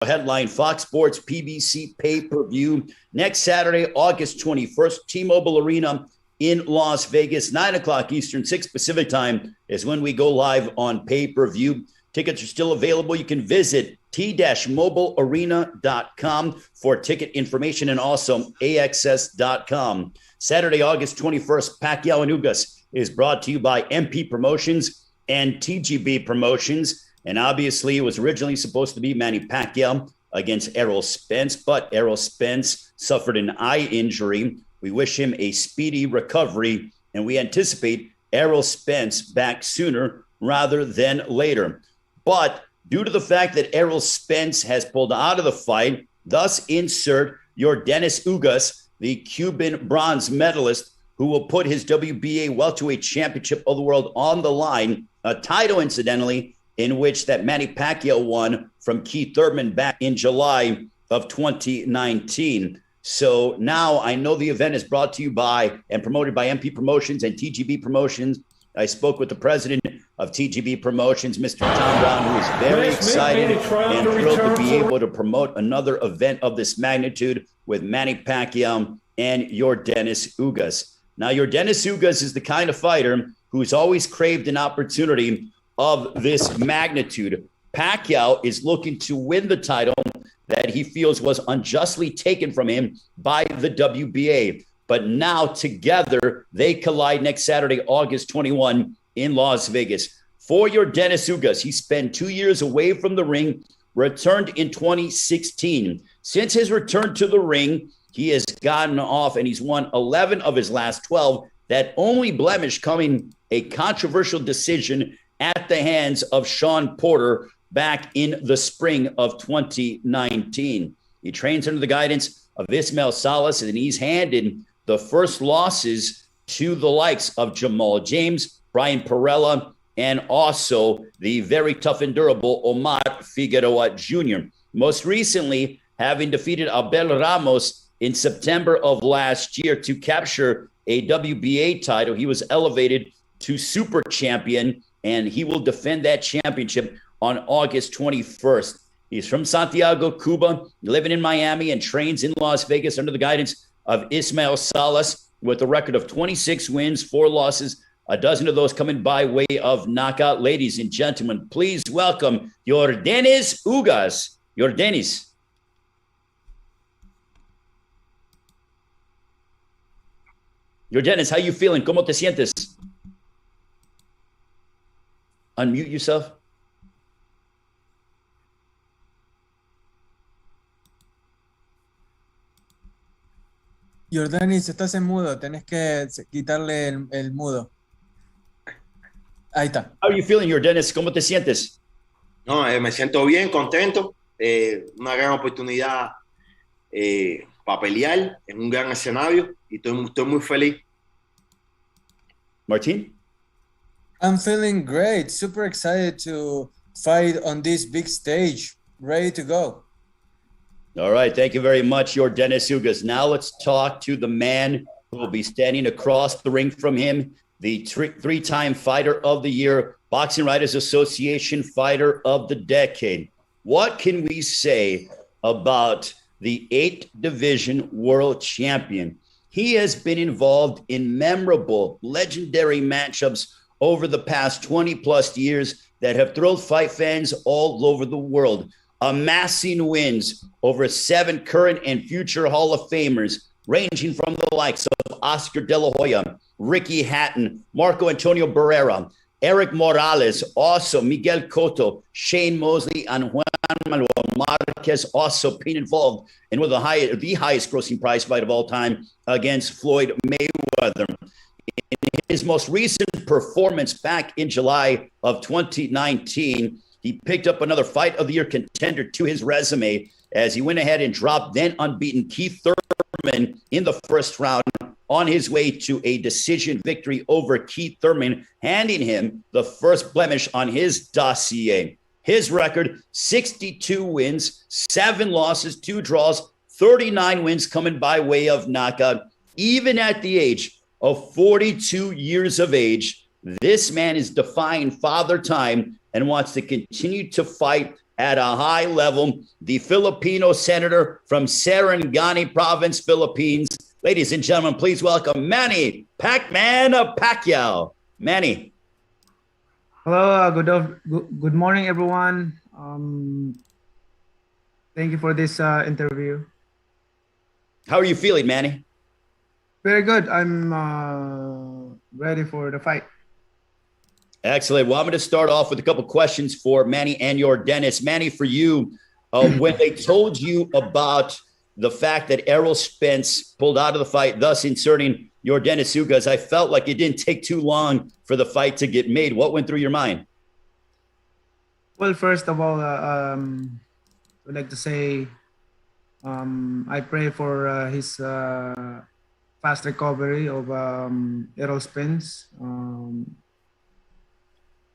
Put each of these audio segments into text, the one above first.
headline Fox Sports PBC pay-per-view next Saturday, August 21st, T-Mobile Arena in Las Vegas, 9 o'clock Eastern, 6 Pacific time is when we go live on pay-per-view. Tickets are still available. You can visit t-mobilearena.com for ticket information and also axs.com. Saturday, August 21st, Pacquiao and Ugas is brought to you by MP Promotions and TGB Promotions. And obviously, it was originally supposed to be Manny Pacquiao against Errol Spence, but Errol Spence suffered an eye injury. We wish him a speedy recovery, and we anticipate Errol Spence back sooner rather than later. But due to the fact that Errol Spence has pulled out of the fight, thus insert Yordenis Ugas, the Cuban bronze medalist, who will put his WBA Welterweight Championship of the World on the line, a title, incidentally, in which that Manny Pacquiao won from Keith Thurman back in July of 2019. So now I know the event is brought to you by and promoted by MP Promotions and TGB Promotions. I spoke with the president of TGB Promotions, Mr. Tom Brown, who is very excited and thrilled to be able to promote another event of this magnitude with Manny Pacquiao and Yordenis Ugas. Now, Yordenis Ugas is the kind of fighter who's always craved an opportunity of this magnitude. Pacquiao is looking to win the title that he feels was unjustly taken from him by the WBA. But now together they collide next Saturday, August 21 in Las Vegas. For Yordenis Ugas, he spent 2 years away from the ring, returned in 2016. Since his return to the ring, he has gotten off and he's won 11 of his last 12. That only blemish coming a controversial decision at the hands of Sean Porter back in the spring of 2019. He trains under the guidance of Ismael Salas, and he's handed the first losses to the likes of Jamal James, Brian Perella, and also the very tough and durable Omar Figueroa Jr. Most recently, having defeated Abel Ramos in September of last year to capture a WBA title, he was elevated to super champion, and he will defend that championship on August 21st. He's from Santiago, Cuba, living in Miami, and trains in Las Vegas under the guidance of Ismael Salas with a record of 26 wins, 4 losses, a dozen of those coming by way of knockout. Ladies and gentlemen, please welcome Yordenis Ugas. Yordenis. Yordenis, how you feeling? ¿Cómo te sientes? Unmute yourself. Yordenis, estás en mudo. Tenés que quitarle el mudo. Ahí está. How are you feeling, Yordenis? ¿Cómo te sientes? No, me siento bien, contento. Una gran oportunidad para pelear en un gran escenario y estoy muy feliz. Martin? I'm feeling great. Super excited to fight on this big stage. Ready to go. All right. Thank you very much, Yordenis Ugas. Now let's talk to the man who will be standing across the ring from him, the three-time Fighter of the Year, Boxing Writers Association Fighter of the Decade. What can we say about the 8th Division World Champion? He has been involved in memorable, legendary matchups over the past 20-plus years that have thrilled fight fans all over the world, amassing wins over 7 current and future Hall of Famers, ranging from the likes of Oscar De La Hoya, Ricky Hatton, Marco Antonio Barrera, Eric Morales, also Miguel Cotto, Shane Mosley, and Juan Manuel Marquez, also being involved in one of the highest grossing prize fight of all time against Floyd Mayweather. In his most recent performance back in July of 2019, he picked up another Fight of the Year contender to his resume as he went ahead and dropped then unbeaten Keith Thurman in the first round on his way to a decision victory over Keith Thurman, handing him the first blemish on his dossier. His record, 62 wins, 7 losses, 2 draws, 39 wins coming by way of knockout. Even at the age of 42 years of age, this man is defying father time and wants to continue to fight at a high level. The Filipino senator from Sarangani Province, Philippines. Ladies and gentlemen, please welcome Manny Pac-Man Pacquiao. Manny. Hello, good morning, everyone. Thank you for this interview. How are you feeling, Manny? Very good. I'm ready for the fight. Excellent. Well, I'm going to start off with a couple questions for Manny and Yordenis. Manny, for you, when they told you about the fact that Errol Spence pulled out of the fight, thus inserting Yordenis Ugas, I felt like it didn't take too long for the fight to get made. What went through your mind? Well, first of all, I'd like to say I pray for his fast recovery of Errol Spence.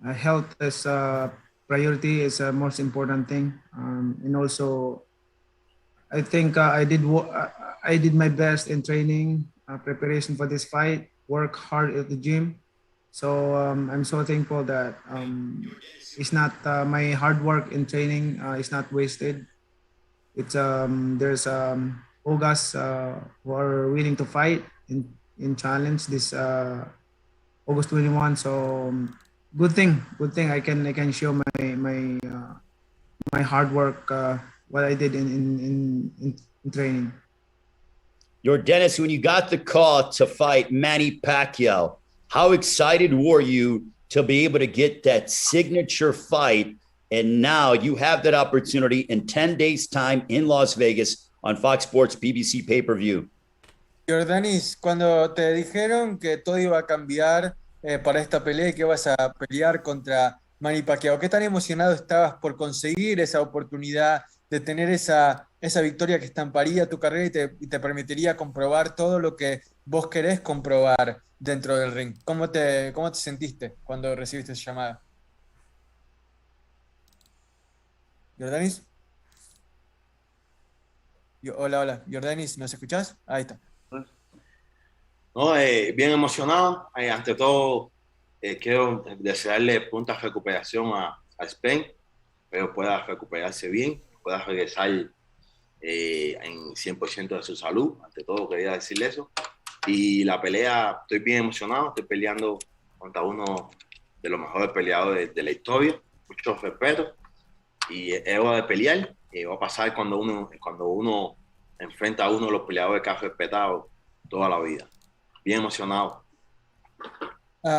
Health is priority is the most important thing, and also I think I did my best in training, preparation for this fight. Work hard at the gym, so I'm so thankful that it's not my hard work in training is not wasted. It's there's Ugas who are willing to fight in challenge this August 21. So good thing I can show my hard work, what I did in training. Yordenis, when you got the call to fight Manny Pacquiao, how excited were you to be able to get that signature fight? And now you have that opportunity in 10 days' time in Las Vegas on Fox Sports PBC pay-per-view. Yordenis, cuando te dijeron que todo iba a cambiar para esta pelea y que vas a pelear contra Manny Pacquiao, ¿qué tan emocionado estabas por conseguir esa oportunidad de tener esa victoria que estamparía tu carrera y te permitiría comprobar todo lo que vos querés comprobar dentro del ring? ¿Cómo te sentiste cuando recibiste esa llamada? ¿Yordenis? Hola, Yordenis, ¿nos escuchás? Ahí está. No, bien emocionado. Ante todo, quiero desearle pronta recuperación a Spence, pero pueda recuperarse bien, pueda regresar en 100% de su salud. Ante todo, quería decirle eso. Y la pelea, estoy bien emocionado. Estoy peleando contra uno de los mejores peleadores de la historia. Mucho respeto. Y es hora de pelear. Va a pasar cuando uno enfrenta a uno de los peleadores que ha respetado toda la vida. Bien emocionado.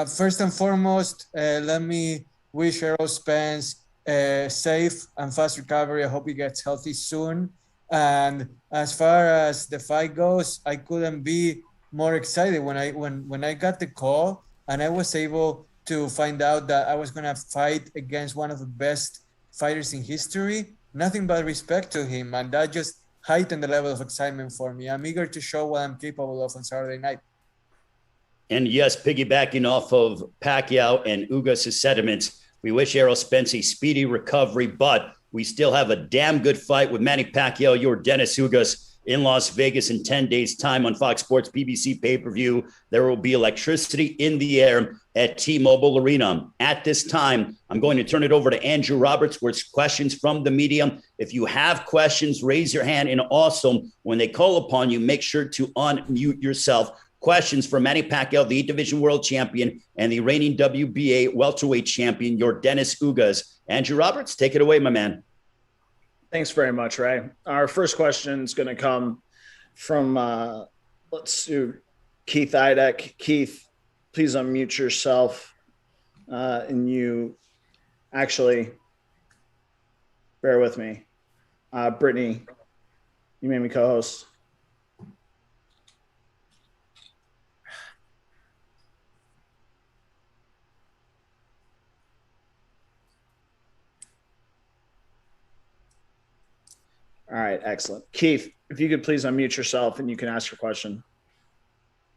First and foremost, let me wish Errol Spence safe and fast recovery. I hope he gets healthy soon. And as far as the fight goes, I couldn't be more excited when I got the call and I was able to find out that I was going to fight against one of the best fighters in history. Nothing but respect to him, and that just heightened the level of excitement for me. I'm eager to show what I'm capable of on Saturday night. And yes, piggybacking off of Pacquiao and Ugas' sentiments, we wish Errol Spence a speedy recovery, but we still have a damn good fight with Manny Pacquiao, Yordenis Ugas, in Las Vegas in 10 days' time on Fox Sports PBC pay-per-view. There will be electricity in the air at T-Mobile Arena. At this time, I'm going to turn it over to Andrew Roberts with questions from the media. If you have questions, raise your hand. And also, when they call upon you, make sure to unmute yourself. Questions for Manny Pacquiao, the 8-division world champion, and the reigning WBA welterweight champion, Yordenis Ugas. Andrew Roberts, take it away, my man. Thanks very much, Ray. Our first question is going to come from, let's do Keith Idek. Keith, please unmute yourself. And you actually, bear with me. Brittany, you made me co-host. All right, excellent. Keith, if you could please unmute yourself and you can ask your question.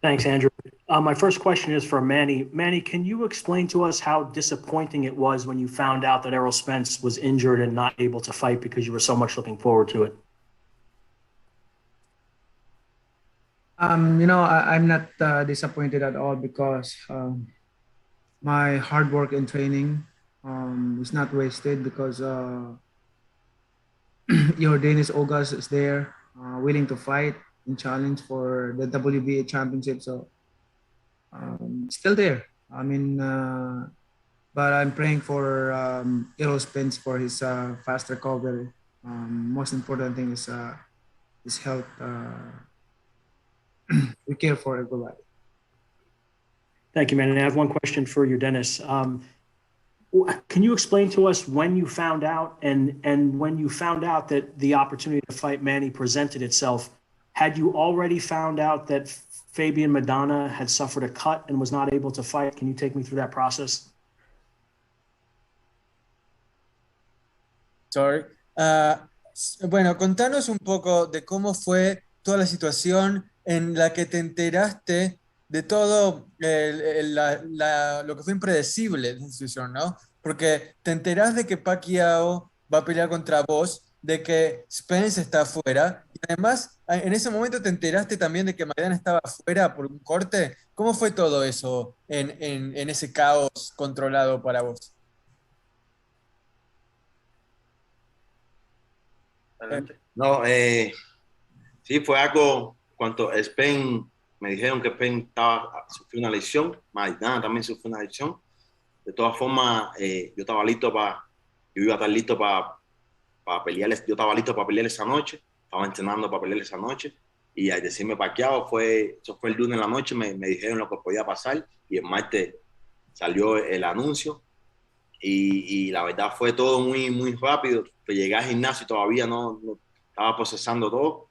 Thanks, Andrew. My first question is for Manny. Manny, can you explain to us how disappointing it was when you found out that Errol Spence was injured and not able to fight because you were so much looking forward to it? I'm not disappointed at all because my hard work and training is not wasted because Yordenis Ugas is there, willing to fight and challenge for the WBA championship. So still there. I mean, but I'm praying for Errol Spence for his fast recovery. Most important thing is his health. We care for everybody. Thank you, man. And I have one question for you, Dennis. Can you explain to us when you found out and when you found out that the opportunity to fight Manny presented itself? Had you already found out that Fabian Maidana had suffered a cut and was not able to fight? Can you take me through that process? Sorry. Bueno, contanos un poco de cómo fue toda la situación en la que te enteraste de todo lo que fue impredecible de la situación, ¿no? Porque te enterás de que Pacquiao va a pelear contra vos, de que Spence está afuera, y además en ese momento te enteraste también de que Maidana estaba afuera por un corte. ¿Cómo fue todo eso en ese caos controlado para vos? No, sí, fue algo, cuando Spain, me dijeron que Spain sufrió una lesión, Maidana también sufrió una lesión. De todas formas, yo estaba listo yo iba a estar listo para pelear, yo estaba listo para pelear esa noche, estaba entrenando para pelear esa noche, y al decirme Pacquiao, eso fue el lunes en la noche, me dijeron lo que podía pasar, y el martes salió el anuncio, y la verdad fue todo muy, muy rápido. Llegué al gimnasio y todavía no estaba procesando todo,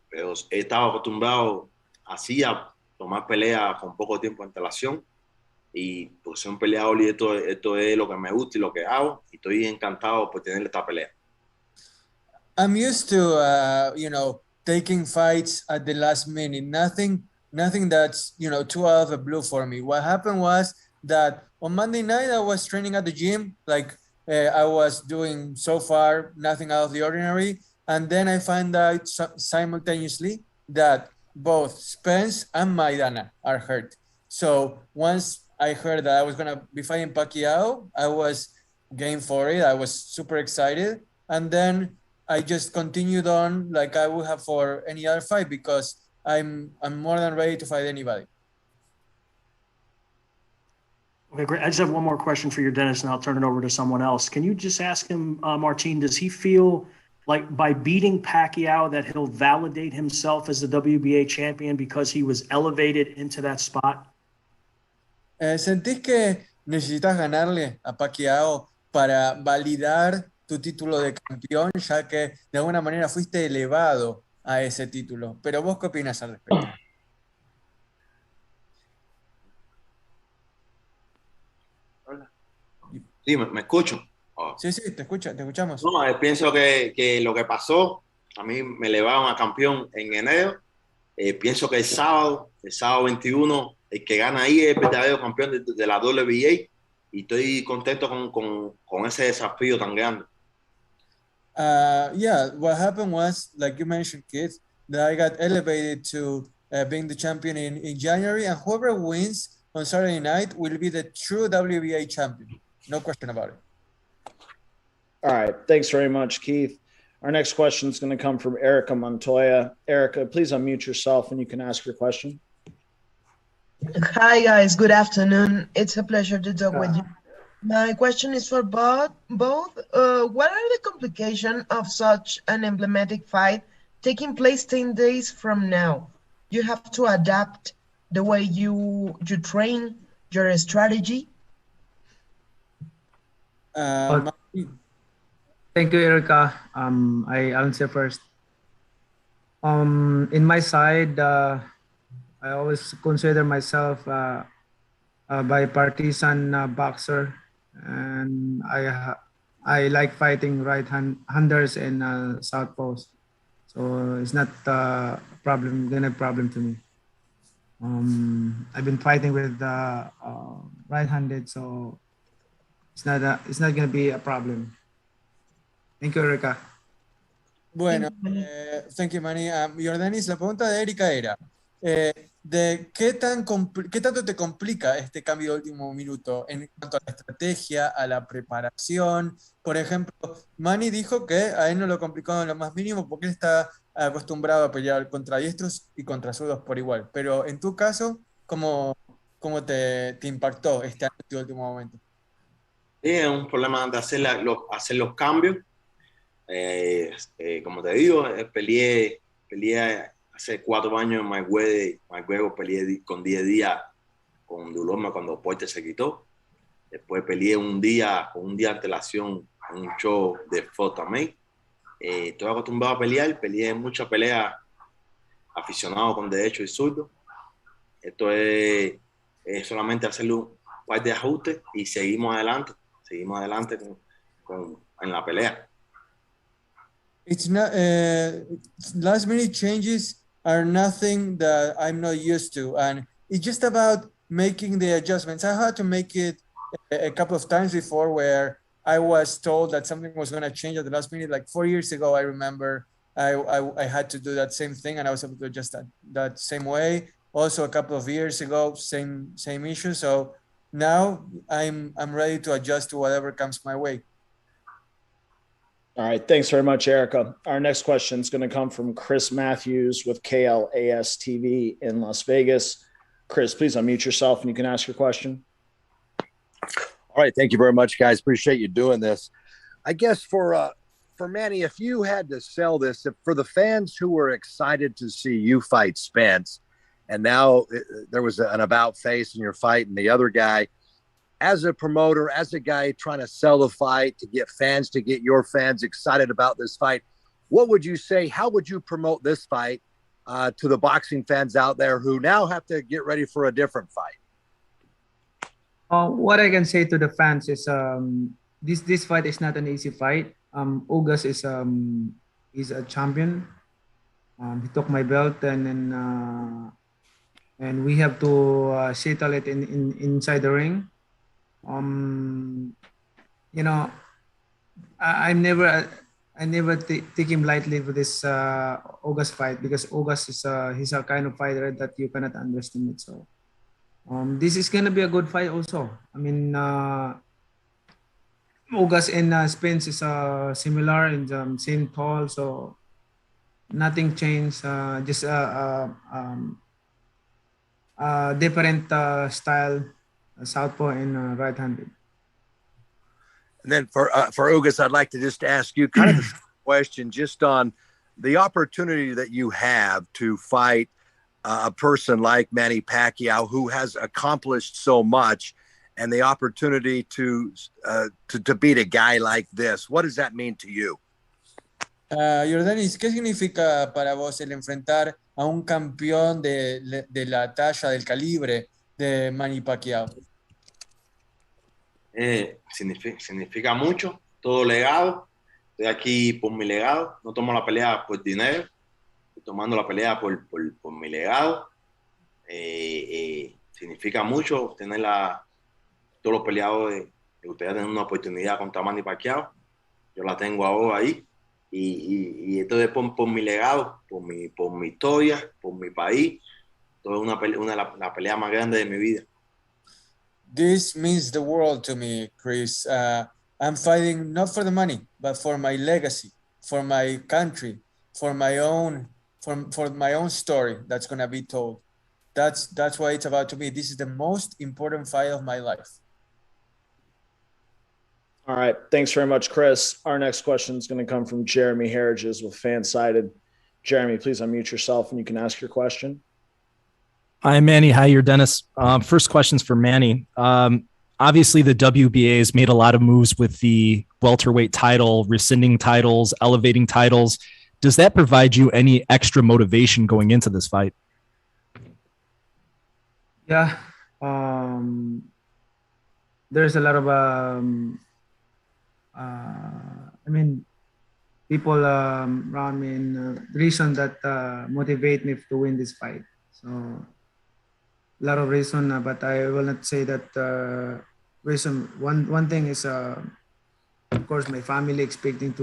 pero he estado acostumbrado así a tomar peleas con poco tiempo de antelación, y pues soy un peleador y esto es lo que me gusta y lo que hago, y estoy encantado por tener esta pelea. I'm used to, taking fights at the last minute. Nothing that's, too out of the blue for me. What happened was that on Monday night, I was training at the gym, like I was doing so far, nothing out of the ordinary. And then I find out simultaneously that both Spence and Maidana are hurt. So once I heard that I was going to be fighting Pacquiao, I was game for it. I was super excited. And then I just continued on like I would have for any other fight, because I'm more than ready to fight anybody. Okay, great. I just have one more question for you, Dennis, and I'll turn it over to someone else. Can you just ask him, Martin, does he feel like by beating Pacquiao that he'll validate himself as the WBA champion because he was elevated into that spot? ¿Sentís que necesitas ganarle a Pacquiao para validar tu título de campeón, ya que de alguna manera fuiste elevado a ese título? Pero vos, ¿qué opinas al respecto? Sí, me escucho. Oh. Sí, te escuchamos. No, pienso que lo que pasó, a mí me elevaron a campeón en enero. Pienso que el sábado 21, el que gana ahí es el verdadero campeón de la WBA, y estoy contento con ese desafío tan grande. Yeah, what happened was, like you mentioned, Keith, that I got elevated to being the champion in January, and whoever wins on Saturday night will be the true WBA champion. No question about it. All right. Thanks very much, Keith. Our next question is going to come from Erica Montoya. Erica, please unmute yourself and you can ask your question. Hi, guys. Good afternoon. It's a pleasure to talk with you. My question is for both. What are the complications of such an emblematic fight taking place 10 days from now? You have to adapt the way you train, your strategy. Thank you, Erica. I answer first. In my side, I always consider myself a bipartisan boxer, and I like fighting right-handers and southpaws. So it's not a problem to me. I've been fighting with right-handed, so it's not going to be a problem. Thank you, Erika. Bueno, thank you, Manny. Yordenis, la pregunta de Erika era, de qué tanto te complica este cambio de último minuto en cuanto a la estrategia, a la preparación. Por ejemplo, Manny dijo que a él no lo complicó en lo más mínimo porque él está acostumbrado a pelear contra diestros y contra zurdos por igual. Pero en tu caso, ¿cómo te impactó este último momento? Sí, es un problema de hacer los cambios. Como te digo, peleé hace 4 años en Mayweather peleé con 10 días con Duloma cuando Poite se quitó. Después peleé con un día de antelación en un show de foto también. Estoy acostumbrado a peleé muchas peleas aficionado con derecho y zurdo. Esto es solamente hacerle un par de ajustes y seguimos adelante en la pelea. It's not last minute changes are nothing that I'm not used to, and it's just about making the adjustments. I had to make it a couple of times before where I was told that something was going to change at the last minute. Like 4 years ago, I remember I had to do that same thing, and I was able to adjust that same way. Also, a couple of years ago, same issue. So now I'm ready to adjust to whatever comes my way. All right. Thanks very much, Erica. Our next question is going to come from Chris Matthews with KLAS TV in Las Vegas. Chris, please unmute yourself and you can ask your question. All right. Thank you very much, guys. Appreciate you doing this. I guess for Manny, if you had to sell this, for the fans who were excited to see you fight Spence, and now there was an about face in your fight and the other guy, as a promoter, as a guy trying to sell the fight, to get your fans excited about this fight, what would you say? How would you promote this fight to the boxing fans out there who now have to get ready for a different fight? What I can say to the fans is this fight is not an easy fight. Ugas is a champion. He took my belt and we have to settle it inside the ring. You know, I never take him lightly for this Ugas fight, because Ugas is he's a kind of fighter that you cannot underestimate. So this is gonna be a good fight also. I mean, Ugas and Spence is similar in the same tall, so nothing changed. Just different style, southpaw and right-handed. And then for Ugas, I'd like to just ask you kind of the question just on the opportunity that you have to fight a person like Manny Pacquiao, who has accomplished so much, and the opportunity to beat a guy like this. What does that mean to you? Yordenis, ¿qué significa para vos el enfrentar a un campeón de la talla, del calibre de Manny Pacquiao? Significa mucho, todo legado. Estoy aquí por mi legado, no tomo la pelea por dinero, estoy tomando la pelea por mi legado. Significa mucho tener todos los peleadores que ustedes tienen una oportunidad contra Manny Pacquiao. Yo la tengo ahora ahí. Y esto es por mi legado, por mi historia, por mi país. Todo es una de las peleas más grandes de mi vida. This means the world to me, Chris. I'm fighting not for the money, but for my legacy, for my country, for my own story that's gonna be told. That's what it's about to me. This is the most important fight of my life. All right. Thanks very much, Chris. Our next question is going to come from Jeremy Harridges with Fansided. Jeremy, please unmute yourself and you can ask your question. Hi, Manny. Hi, Yordenis. First question's for Manny. Obviously, the WBA has made a lot of moves with the welterweight title, rescinding titles, elevating titles. Does that provide you any extra motivation going into this fight? Yeah. There's a lot of I mean, people around me, and reason that motivate me to win this fight. So a lot of reason, but I will not say that reason. One thing is, of course, my family expecting me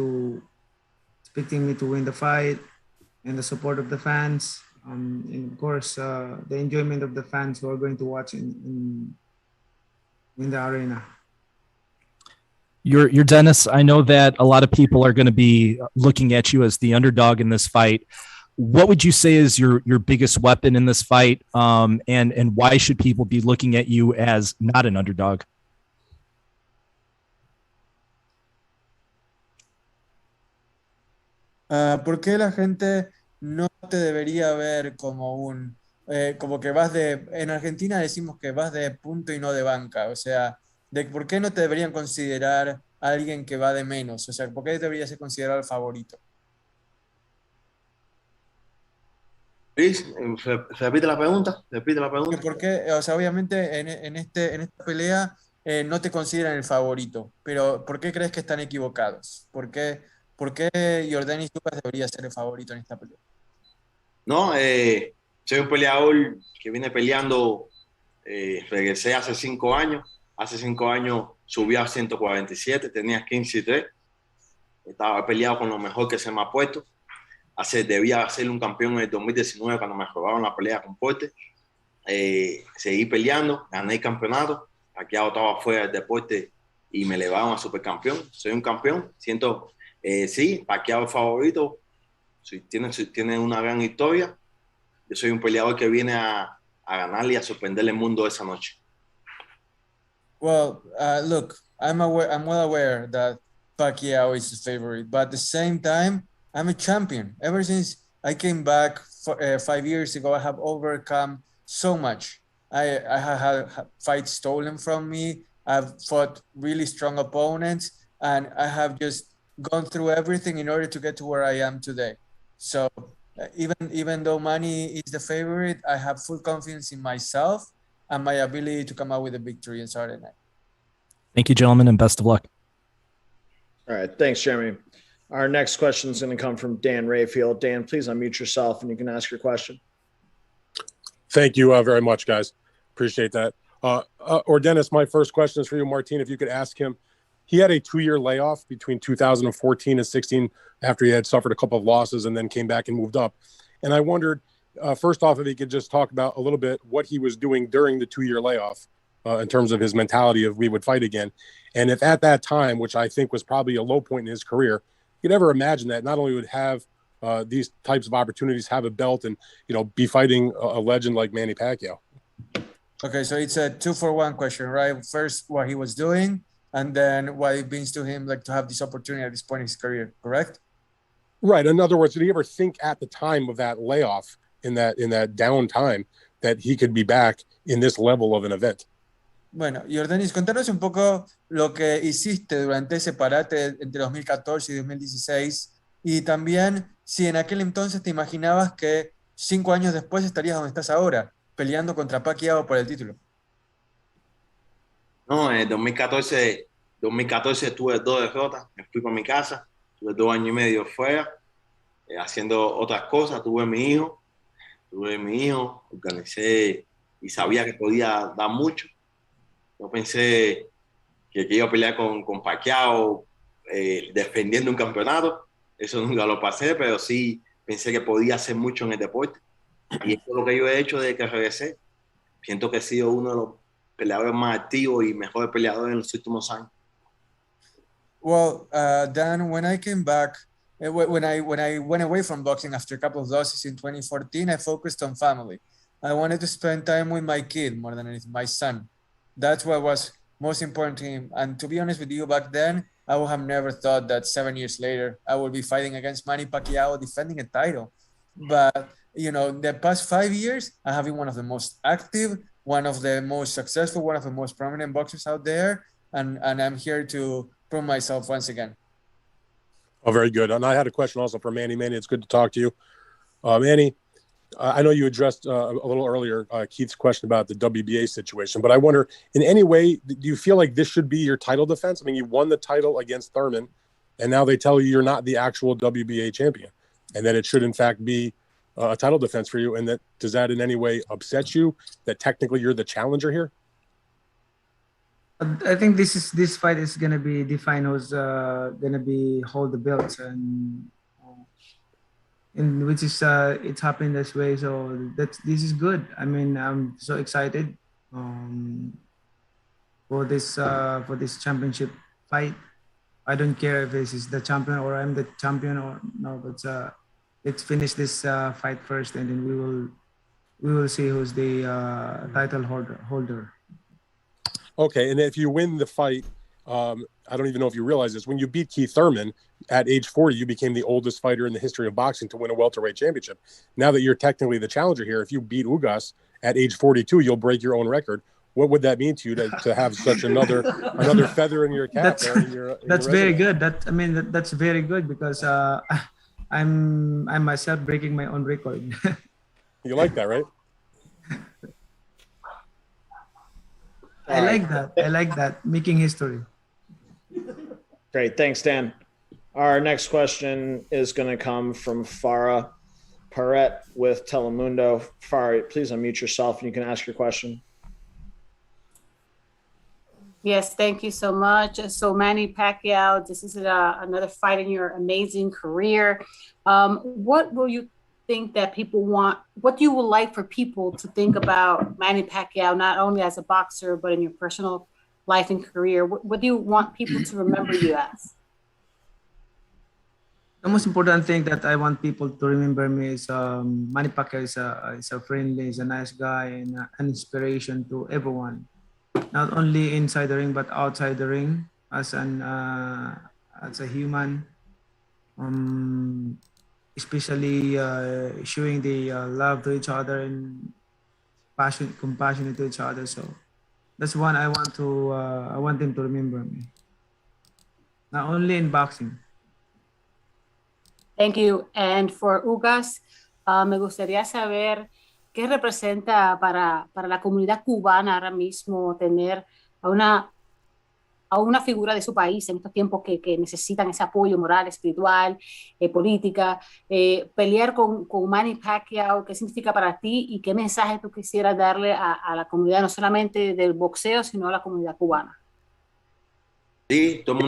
to win the fight, and the support of the fans. And of course, the enjoyment of the fans who are going to watch in the arena. You're Dennis. I know that a lot of people are going to be looking at you as the underdog in this fight. What would you say is your biggest weapon in this fight? And why should people be looking at you as not an underdog? ¿Por qué la gente no te debería ver como como que vas en Argentina decimos que vas de punto y no de banca, o sea, ¿por qué no te deberían considerar alguien que va de menos? O sea, ¿por qué debería ser considerado el favorito? Luis, repite la pregunta, repite la pregunta. ¿Por qué? O sea, obviamente en esta pelea no te consideran el favorito, pero ¿por qué crees que están equivocados? ¿Por qué Yordenis Ugas debería ser el favorito en esta pelea? No, soy un peleador que viene peleando, regresé hace 5 años. Hace 5 años subí a 147, tenía 15-3. Estaba peleado con lo mejor que se me ha puesto. Debía ser un campeón en el 2019 cuando me robaron la pelea con Porte. Seguí peleando, gané el campeonato. Pacquiao estaba fuera del deporte y me elevaron a supercampeón. Soy un campeón. Sí, Pacquiao es favorito. Tiene una gran historia. Yo soy un peleador que viene a ganarle y a sorprenderle el mundo esa noche. Well, look, I'm well aware that Pacquiao is the favorite, but at the same time, I'm a champion. Ever since I came back 5 years ago, I have overcome so much. I have had fights stolen from me. I've fought really strong opponents, and I have just gone through everything in order to get to where I am today. So even though Manny is the favorite, I have full confidence in myself and my ability to come out with a victory on Saturday night. Thank you, gentlemen, and best of luck. All right. Thanks, Jeremy. Our next question is going to come from Dan Rayfield. Dan, please unmute yourself and you can ask your question. Thank you very much, guys. Appreciate that. Yordenis, my first question is for you, Martin. If you could ask him, he had a 2-year layoff between 2014 and 16 after he had suffered a couple of losses and then came back and moved up. And I wondered, first off, if he could just talk about a little bit what he was doing during the 2-year layoff in terms of his mentality of we would fight again. And if at that time, which I think was probably a low point in his career, you'd ever imagine that not only would have these types of opportunities, have a belt and, be fighting a legend like Manny Pacquiao. Okay, so it's a 2-for-1 question, right? First, what he was doing, and then what it means to him, like to have this opportunity at this point in his career, correct? Right. In other words, did he ever think at the time of that layoff, in that downtime, that he could be back in this level of an event? Bueno, Yordenis, contanos un poco lo que hiciste durante ese parate entre 2014 y 2016 y también si en aquel entonces te imaginabas que 5 años después estarías donde estás ahora, peleando contra Pacquiao por el título. No, en 2014 tuve 2 derrotas, me fui para mi casa, tuve 2 años y medio fuera, haciendo otras cosas, tuve mi hijo, organicé y sabía que podía dar mucho. Yo pensé que iba a pelear con Pacquiao defendiendo un campeonato, eso nunca lo pasé, pero sí pensé que podía hacer mucho en el deporte. Y eso es lo que yo he hecho desde que regresé. Siento que he sido uno de los peleadores más activos y mejores peleadores en los últimos años. Well, Dan, when I came back, when I went away from boxing after a couple of losses in 2014, I focused on family. I wanted to spend time with my kid more than anything, my son. That's what was most important to him. And to be honest with you, back then, I would have never thought that 7 years later, I would be fighting against Manny Pacquiao, defending a title. But, the past 5 years, I have been one of the most active, one of the most successful, one of the most prominent boxers out there. And I'm here to prove myself once again. Oh, very good. And I had a question also for Manny. Manny, it's good to talk to you. Manny, I know you addressed a little earlier Keith's question about the WBA situation, but I wonder, in any way, do you feel like this should be your title defense? I mean, you won the title against Thurman, and now they tell you you're not the actual WBA champion, and that it should, in fact, be a title defense for you. And does that in any way upset you that technically you're the challenger here? I think this fight is gonna be defined who's gonna be hold the belts, and and which is it's happened this way. So this is good. I mean, I'm so excited for this championship fight. I don't care if this is the champion or I'm the champion or no, but let's finish this fight first, and then we will see who's the title holder. Okay, and if you win the fight, I don't even know if you realize this. When you beat Keith Thurman at age 40, you became the oldest fighter in the history of boxing to win a welterweight championship. Now that you're technically the challenger here, if you beat Ugas at age 42, you'll break your own record. What would that mean to you to have such another feather in your cap? That's very good. That's very good because I'm myself breaking my own record. You like that, right? I like that. Making history. Great. Thanks, Dan. Our next question is going to come from Farah Paret with Telemundo. Farah, please unmute yourself and you can ask your question. Yes, thank you so much. So Manny Pacquiao, this is another fight in your amazing career. What will you think that people want? What do you would like for people to think about Manny Pacquiao, not only as a boxer, but in your personal life and career? What do you want people to remember you as? The most important thing that I want people to remember me is Manny Pacquiao is a friendly, is a nice guy, and an inspiration to everyone. Not only inside the ring but outside the ring as a human, especially showing the love to each other and compassionate to each other. So that's one I want them to remember me. Not only in boxing. Thank you. And for Ugas, me gustaría saber ¿qué representa para la comunidad cubana ahora mismo tener a una figura de su país en estos tiempos que necesitan ese apoyo moral, espiritual, política? Pelear con Manny Pacquiao, ¿qué significa para ti y qué mensaje tú quisieras darle a la comunidad, no solamente del boxeo, sino a la comunidad cubana? Sí, todo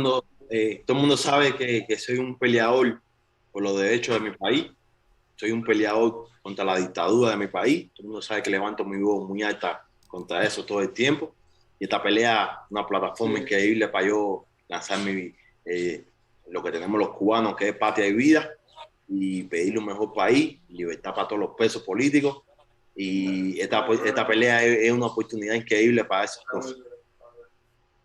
el mundo sabe que soy un peleador por los derechos de mi país. Soy un peleador contra la dictadura de mi país. Todo el mundo sabe que levanto mi voz muy alta contra eso todo el tiempo. Y esta pelea es una plataforma increíble para yo lanzar lo que tenemos los cubanos, que es patria y vida, y pedirle un mejor país, libertad para todos los presos políticos. Y esta pelea es una oportunidad increíble para esas cosas.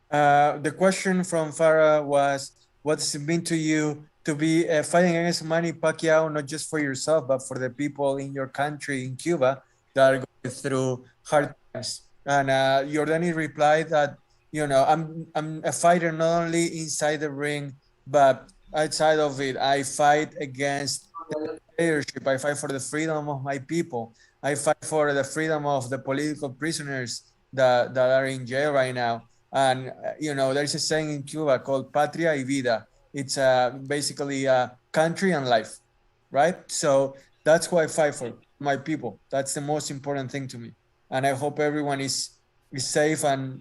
The question from Farah was, what does it mean to you to be fighting against Manny Pacquiao, not just for yourself, but for the people in your country, in Cuba, that are going through hard times? And Yordenis replied that, I'm a fighter not only inside the ring, but outside of it. I fight against the dictatorship. I fight for the freedom of my people. I fight for the freedom of the political prisoners that are in jail right now. And, there's a saying in Cuba called patria y vida. It's basically country and life, right? So that's who I fight for, my people. That's the most important thing to me. And I hope everyone is safe and,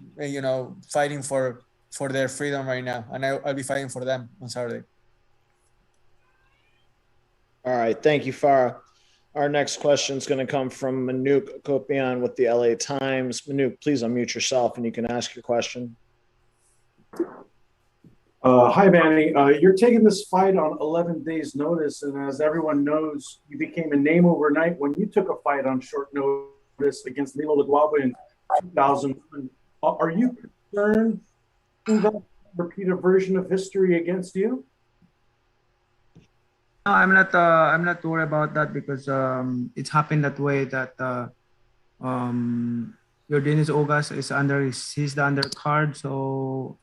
fighting for their freedom right now. And I'll be fighting for them on Saturday. All right. Thank you, Farah. Our next question is going to come from Manuk Kopian with the LA Times. Manuk, please unmute yourself and you can ask your question. Hi, Manny. You're taking this fight on 11 days' notice, and as everyone knows, you became a name overnight when you took a fight on short notice against Lilo LaGuardia in 2001. Are you concerned that repeat a version of history against you? No, I'm not worried about that because it's happened that way that Yordenis Ugas he's the undercard, so.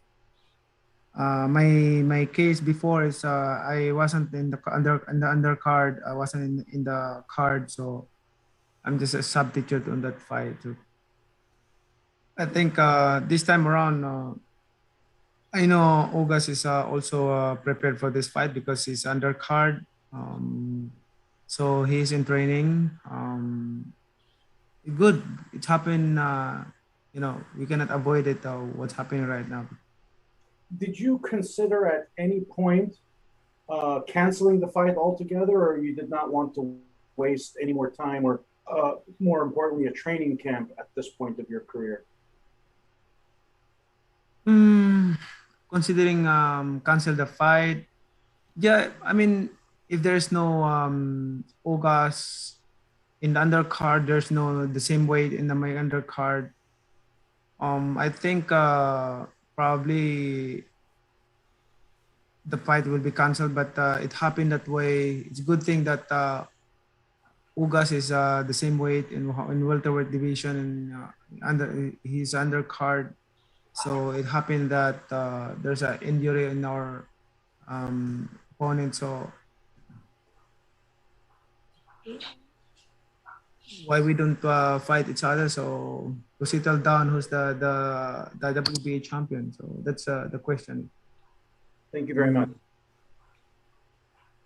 My case before is I wasn't in the undercard. I wasn't in the card, so I'm just a substitute on that fight. So I think this time around, I know Ugas is also prepared for this fight because he's undercard. So he's in training. Good. It happened. We cannot avoid it. What's happening right now. Did you consider at any point canceling the fight altogether, or you did not want to waste any more time, or more importantly, a training camp at this point of your career? Considering cancel the fight, yeah, I mean, if there's no Ugas in the undercard, there's no the same weight in the my undercard. I think probably the fight will be canceled, but it happened that way. It's a good thing that Ugas is the same weight in welterweight division, and under his undercard. So it happened that there's an injury in our opponent. So why we don't fight each other? So to settle down, who's the WBA champion? So that's the question. Thank you very much.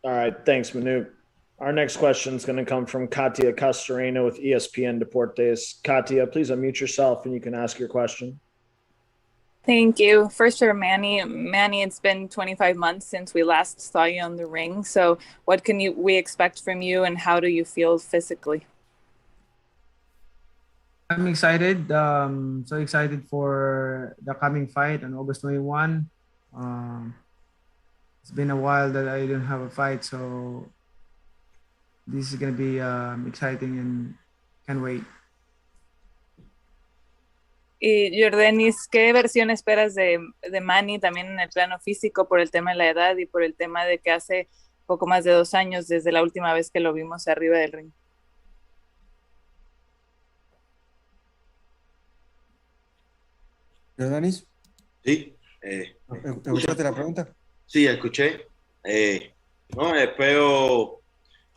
All right, thanks, Manu. Our next question is going to come from Katia Castorena with ESPN Deportes. Katia, please unmute yourself and you can ask your question. Thank you. First for Manny. Manny, it's been 25 months since we last saw you on the ring. So what can we expect from you, and how do you feel physically? I'm excited. So excited for the coming fight on August 21. It's been a while that I didn't have a fight, so this is going to be exciting and can't wait. Y Yordenis, ¿qué versión esperas de Manny también en el plano físico por el tema de la edad y por el tema de que hace poco más de 2 años desde la última vez que lo vimos arriba del ring? ¿Yordenis? Sí. ¿Escuchaste la pregunta? Sí, escuché. No, espero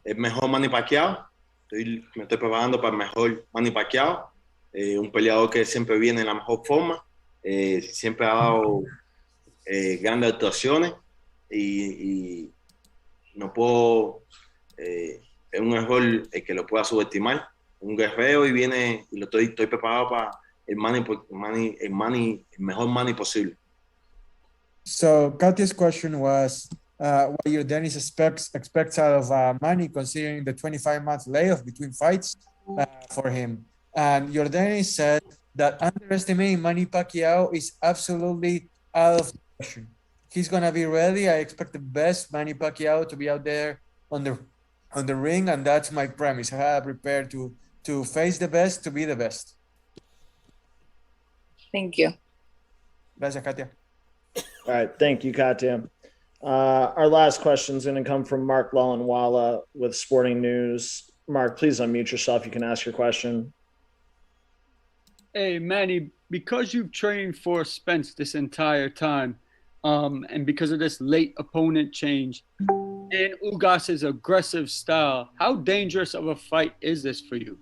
el mejor Manny Pacquiao. Me estoy preparando para el mejor Manny Pacquiao. Un peleador que siempre viene en la mejor forma. Siempre ha dado grandes actuaciones. Y no puedo... es un error que lo pueda subestimar. Un guerrero y viene... Y estoy preparado para el mejor Manny posible. So Katia's question was what Yordenis expects out of Manny, considering the 25-month layoff between fights for him. And Yordenis said that underestimating Manny Pacquiao is absolutely out of the question. He's gonna be ready. I expect the best Manny Pacquiao to be out there on the ring, and that's my premise. I have prepared to face the best, to be the best. Thank you. Gracias, Katia. All right, thank you, Katia. Our last question is going to come from Mark Lawlenwala with Sporting News. Mark, please unmute yourself. You can ask your question. Hey, Manny, because you've trained for Spence this entire time, and because of this late opponent change and Ugas's aggressive style, how dangerous of a fight is this for you?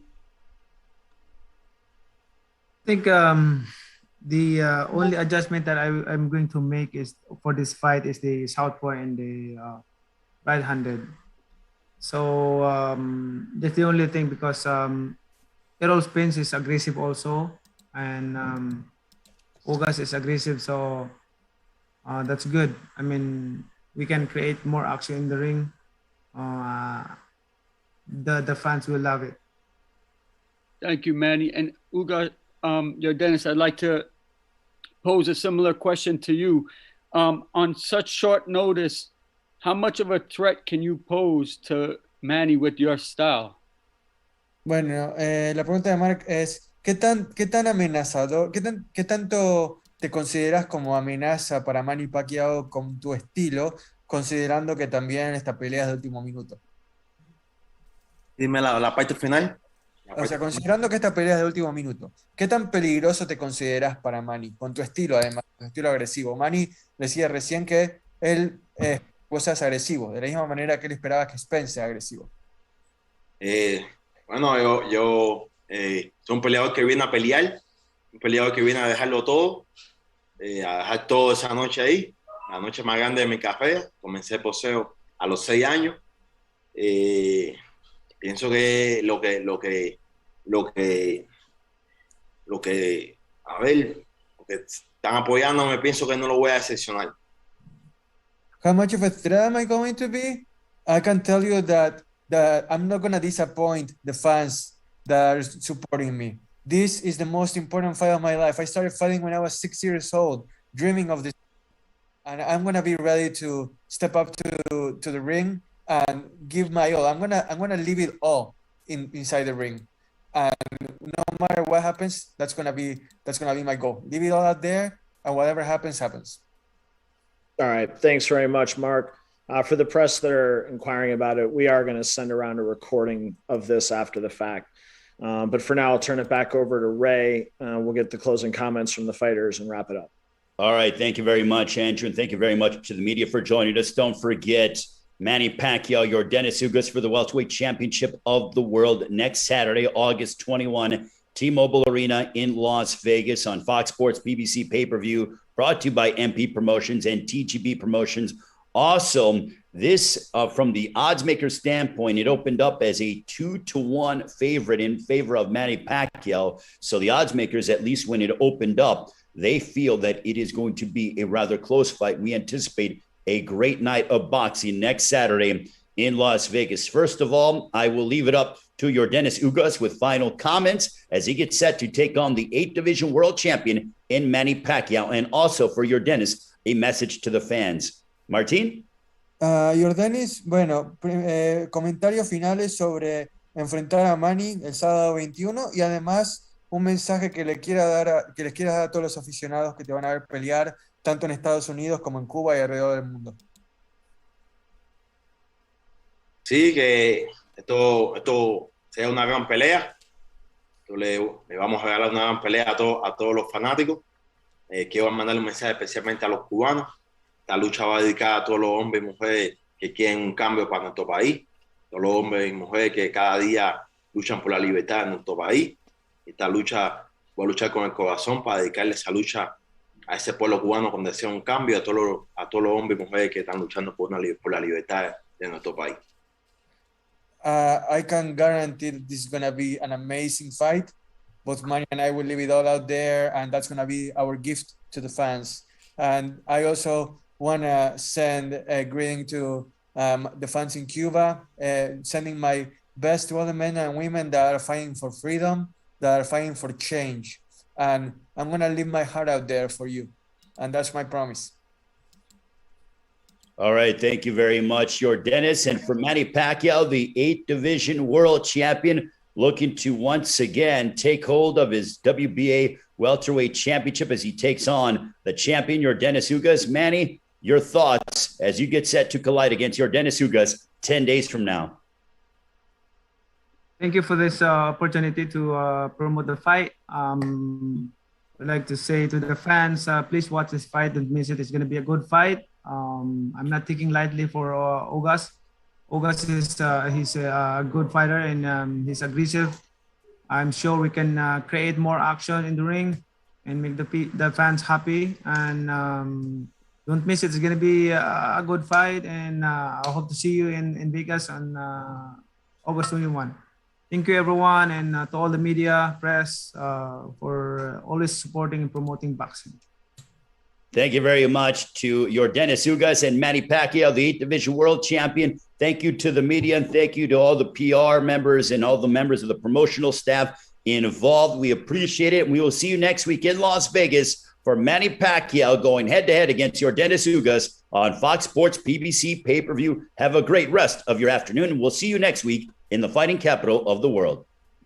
I think the only adjustment that I'm going to make is for this fight is the southpaw and the right-handed. So that's the only thing, because Errol Spence is aggressive also, and Ugas is aggressive, so that's good. I mean, we can create more action in the ring. The fans will love it. Thank you, Manny. And Ugas, Yordenis, I'd like to pose a similar question to you. On such short notice, how much of a threat can you pose to Manny with your style? Bueno, la pregunta de Mark es, ¿qué tan amenazador, qué tanto te consideras como amenaza para Manny Pacquiao con tu estilo, considerando que también esta pelea es de último minuto? Dime la parte final. O sea, considerando que esta pelea es de último minuto, ¿qué tan peligroso te consideras para Manny? Con tu estilo, además, tu estilo agresivo. Manny decía recién que él vos seas agresivo, de la misma manera que él esperaba que Spence sea agresivo. Bueno, yo soy un peleador que viene a pelear, un peleador que viene a dejarlo todo, a dejar todo esa noche ahí, la noche más grande de mi carrera. Comencé el boxeo a los 6 años. Pienso que lo que están apoyándome, pienso que no lo voy a decepcionar. How much of a threat am I going to be? I can tell you that I'm not gonna disappoint the fans that are supporting me. This is the most important fight of my life. I started fighting when I was 6 years old, dreaming of this, and I'm gonna be ready to step up to the ring and give my all. I'm gonna leave it all inside the ring, and no matter what happens, that's gonna be my goal. Leave it all out there, and whatever happens, happens. All right. Thanks very much, Mark. For the press that are inquiring about it, we are going to send around a recording of this after the fact. But for now, I'll turn it back over to Ray. We'll get the closing comments from the fighters and wrap it up. All right. Thank you very much, Andrew. And thank you very much to the media for joining us. Don't forget Manny Pacquiao, Yordenis Ugas for the welterweight championship of the world next Saturday, August 21, T-Mobile Arena in Las Vegas on Fox Sports PBC pay-per-view, brought to you by MP Promotions and TGB Promotions. Also, this from the odds maker standpoint, it opened up as a 2-1 favorite in favor of Manny Pacquiao. So the odds makers, at least when it opened up, they feel that it is going to be a rather close fight. We anticipate a great night of boxing next Saturday in Las Vegas. First of all, I will leave it up to Yordenis Ugas with final comments as he gets set to take on the 8th Division World Champion in Manny Pacquiao. And also for Yordenis, a message to the fans. Martín. Yordenis, bueno, comentarios finales sobre enfrentar a Manny el sábado 21 y además un mensaje que les quiera dar a todos los aficionados que te van a ver pelear tanto en Estados Unidos como en Cuba y alrededor del mundo. Sí, que esto sea una gran pelea. Le vamos a regalar una gran pelea a todos los fanáticos. Quiero mandar un mensaje especialmente a los cubanos. Esta lucha va dedicada a todos los hombres y mujeres que quieren un cambio para nuestro país. Todos los hombres y mujeres que cada día luchan por la libertad en nuestro país. Esta lucha, voy a luchar con el corazón para dedicarle esa lucha a ese pueblo cubano cuando desea un cambio, a todos los hombres y mujeres que están luchando por la libertad de nuestro país. I can guarantee that this is going to be an amazing fight. Both Manny and I will leave it all out there, and that's going to be our gift to the fans. And I also want to send a greeting to the fans in Cuba, sending my best to all the men and women that are fighting for freedom, that are fighting for change. And I'm going to leave my heart out there for you. And that's my promise. All right. Thank you very much, Yordenis. And for Manny Pacquiao, the 8th Division World Champion, looking to once again take hold of his WBA Welterweight Championship as he takes on the champion, Yordenis Ugas. Manny, your thoughts as you get set to collide against Yordenis Ugas 10 days from now. Thank you for this opportunity to promote the fight. I'd like to say to the fans, please watch this fight. Don't miss it. It's going to be a good fight. I'm not taking lightly for Ugas. Ugas he's a good fighter and he's aggressive. I'm sure we can create more action in the ring and make the fans happy. And don't miss it. It's going to be a good fight. And I hope to see you in Vegas on August 21. Thank you, everyone, and to all the media, press, for always supporting and promoting boxing. Thank you very much to Yordenis Ugas and Manny Pacquiao, the 8th Division World Champion. Thank you to the media, and thank you to all the PR members and all the members of the promotional staff involved. We appreciate it, and we will see you next week in Las Vegas for Manny Pacquiao going head-to-head against Yordenis Ugas on Fox Sports PBC pay-per-view. Have a great rest of your afternoon, and we'll see you next week in the fighting capital of the world.